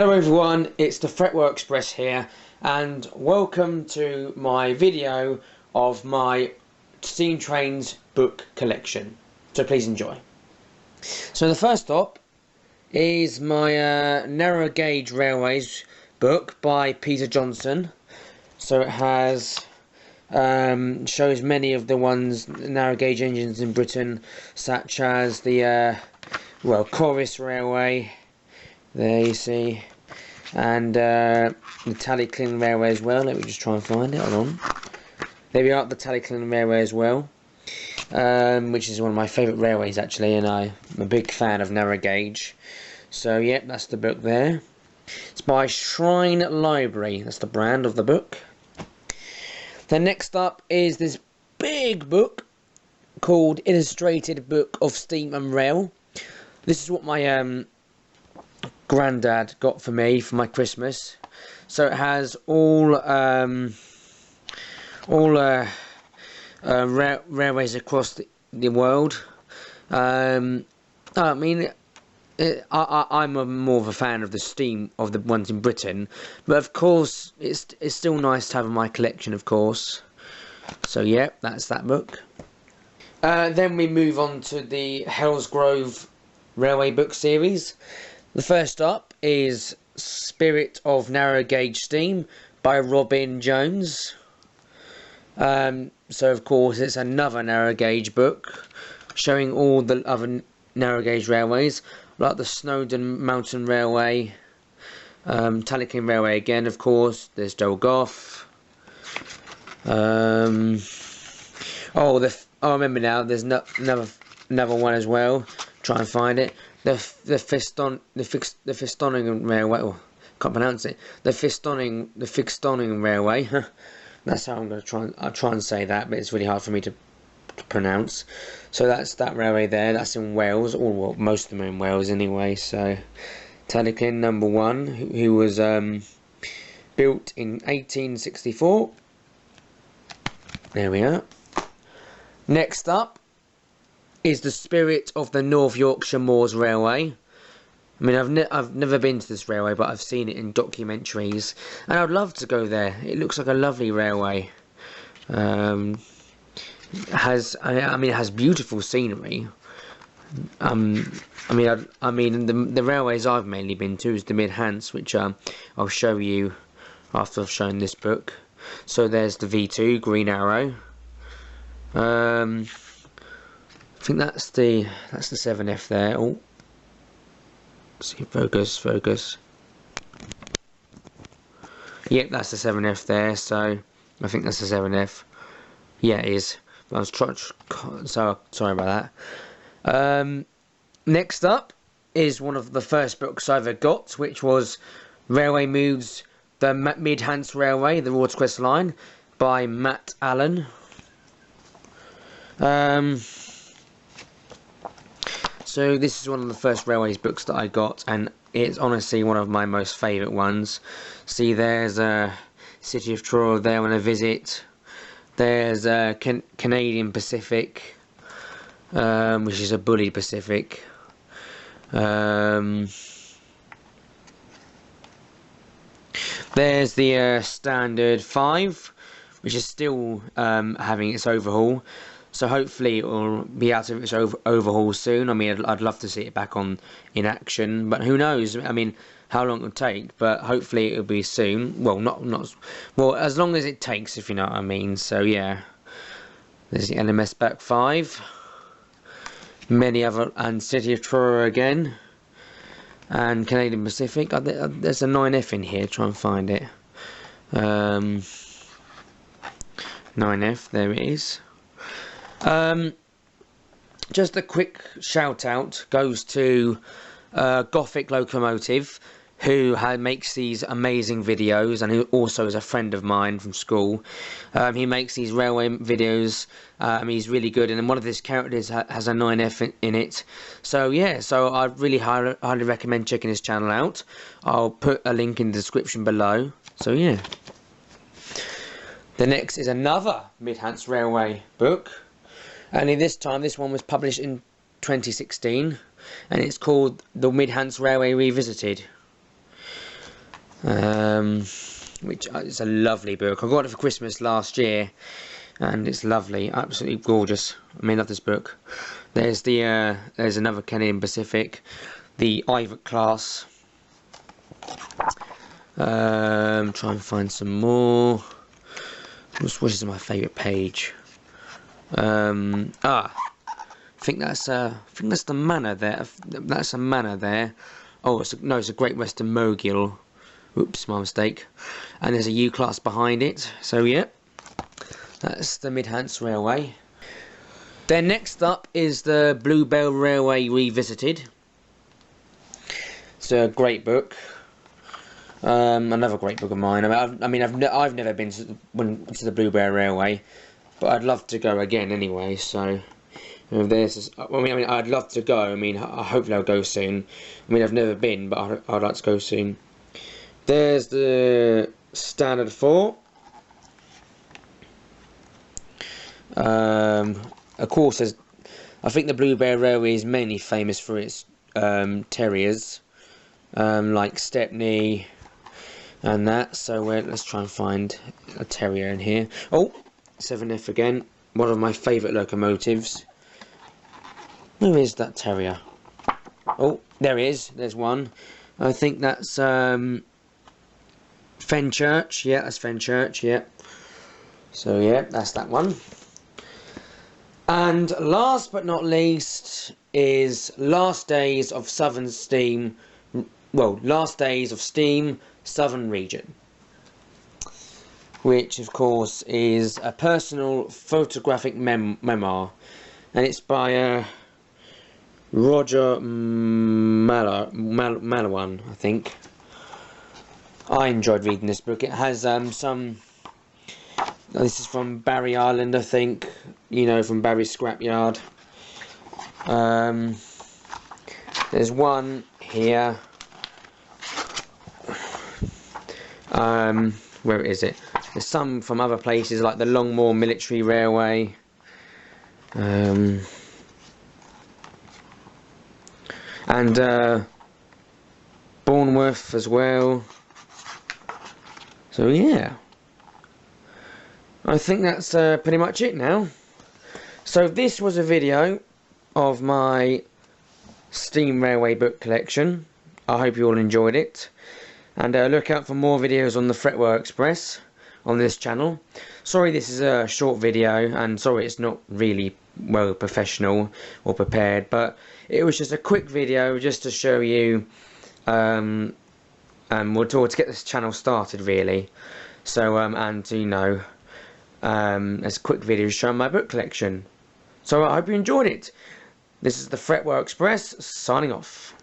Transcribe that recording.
Hello everyone, it's the Fretwell Express here, and welcome to my video of my steam trains book collection. So please enjoy. So the first stop is my narrow gauge railways book by Peter Johnson. So it has shows many of the narrow gauge engines in Britain, such as the Corris Railway. There you see, and the Tallyclin Railway as well. Let me just try and find it. Hold on. There we are, the Tallyclin Railway as well, which is one of my favourite railways actually, and I'm a big fan of narrow gauge. So yep, that's the book there. It's by Shrine Library. That's the brand of the book. Then next up is this big book called Illustrated Book of Steam and Rail. This is what my granddad got for me for my Christmas. So it has all railways across the world. I mean, I'm more of a fan of the ones in Britain, but of course it's still nice to have in my collection, of course. So yeah, that's that book. Then we move on to the Hellsgrove Railway book series. The first up is Spirit of Narrow Gauge Steam by Robin Jones. So of course it's another narrow gauge book showing all the other narrow gauge railways, like the Snowdon Mountain Railway, Tallyclin Railway again, of course. There's Dolgoff. I remember now. There's another one as well. Try and find it. The Fistoning Railway. Oh, can't pronounce it. The Fistoning Railway. That's how I'm going to try. I'll try and say that, but it's really hard for me to pronounce. So that's that railway there. That's in Wales, or well, most of them are in Wales anyway. So Tallyclin number 1, who was built in 1864. There we are. Next up is the Spirit of the North Yorkshire Moors Railway. I mean, I've never been to this railway, but I've seen it in documentaries, and I'd love to go there. It looks like a lovely railway. It has beautiful scenery. The railways I've mainly been to is the Mid-Hants, which I'll show you after I've shown this book. So there's the V2 Green Arrow. I think that's the 7F there. Oh, see, focus. Yep, that's the 7F there. So I think that's the 7F. Yeah, it is. I was trying. So sorry about that. Next up is one of the first books I ever got, which was Railway Moves: The Mid-Hants Railway, the Rhodes Crest Line, by Matt Allen. So this is one of the first railways books that I got, and it's honestly one of my most favourite ones. See, there's City of Truro there when I visit. There's Canadian Pacific, which is a Bully Pacific. There's the Standard 5, which is still having its overhaul. So hopefully it will be out of its overhaul soon. I mean, I'd love to see it back in action, but who knows? I mean, how long it'll take? But hopefully it'll be soon. Well, well, as long as it takes, if you know what I mean. So yeah, there's the LMS Back 5, many other, and City of Truro again, and Canadian Pacific. There's a 9F in here. Try and find it. 9F. There it is. Just a quick shout out goes to Gothic Locomotive, who makes these amazing videos, and who also is a friend of mine from school. He makes these railway videos. He's really good, and one of his characters has a 9F in it. So yeah, so I really highly recommend checking his channel out. I'll put a link in the description below. So yeah. The next is another Mid-Hants Railway book. Only this time, this one was published in 2016, and it's called The Mid-Hants Railway Revisited. which is a lovely book. I got it for Christmas last year, and it's lovely, absolutely gorgeous. I mean, I love this book. There's another Canadian Pacific, the Ivor class. Try and find some more. Which is my favourite page? I think that's the manor there. That's a manor there. Oh, it's a Great Western Mogul. Oops, my mistake. And there's a U class behind it. So yeah, that's the Midhants Railway. Then next up is the Bluebell Railway Revisited. It's a great book. Another great book of mine. I've never been to the Bluebell Railway, but I'd love to go again anyway. So I'd love to go. Hopefully I'll go soon. I've never been, but I'd like to go soon. There's the Standard 4. Of course, I think the Bluebell Railway is mainly famous for its terriers, like Stepney and that. So let's try and find a terrier in here. Oh, 7F again. One of my favourite locomotives. Where is that terrier? Oh, there he is. There's one. I think that's Fenchurch. Yeah, that's Fenchurch. Yeah. So yeah, that's that one. And last but not least is Last Days of Southern Steam. Well, Last Days of Steam, Southern Region, which of course is a personal photographic memoir, and it's by Roger Malawan, I think. I enjoyed reading this book. It has this is from Barry Island, I think, from Barry's Scrapyard. There's one here. Where is it? There's some from other places, like the Longmoor Military Railway. And Bournemouth as well. So yeah, I think that's pretty much it now. So this was a video of my steam railway book collection. I hope you all enjoyed it, and look out for more videos on the Fretwell Express on this channel. Sorry this is a short video, and sorry it's not really well professional or prepared, but it was just a quick video just to show you to get this channel started, really. So and as a quick video showing my book collection. So I hope you enjoyed it. This is the Fretwell Express signing off.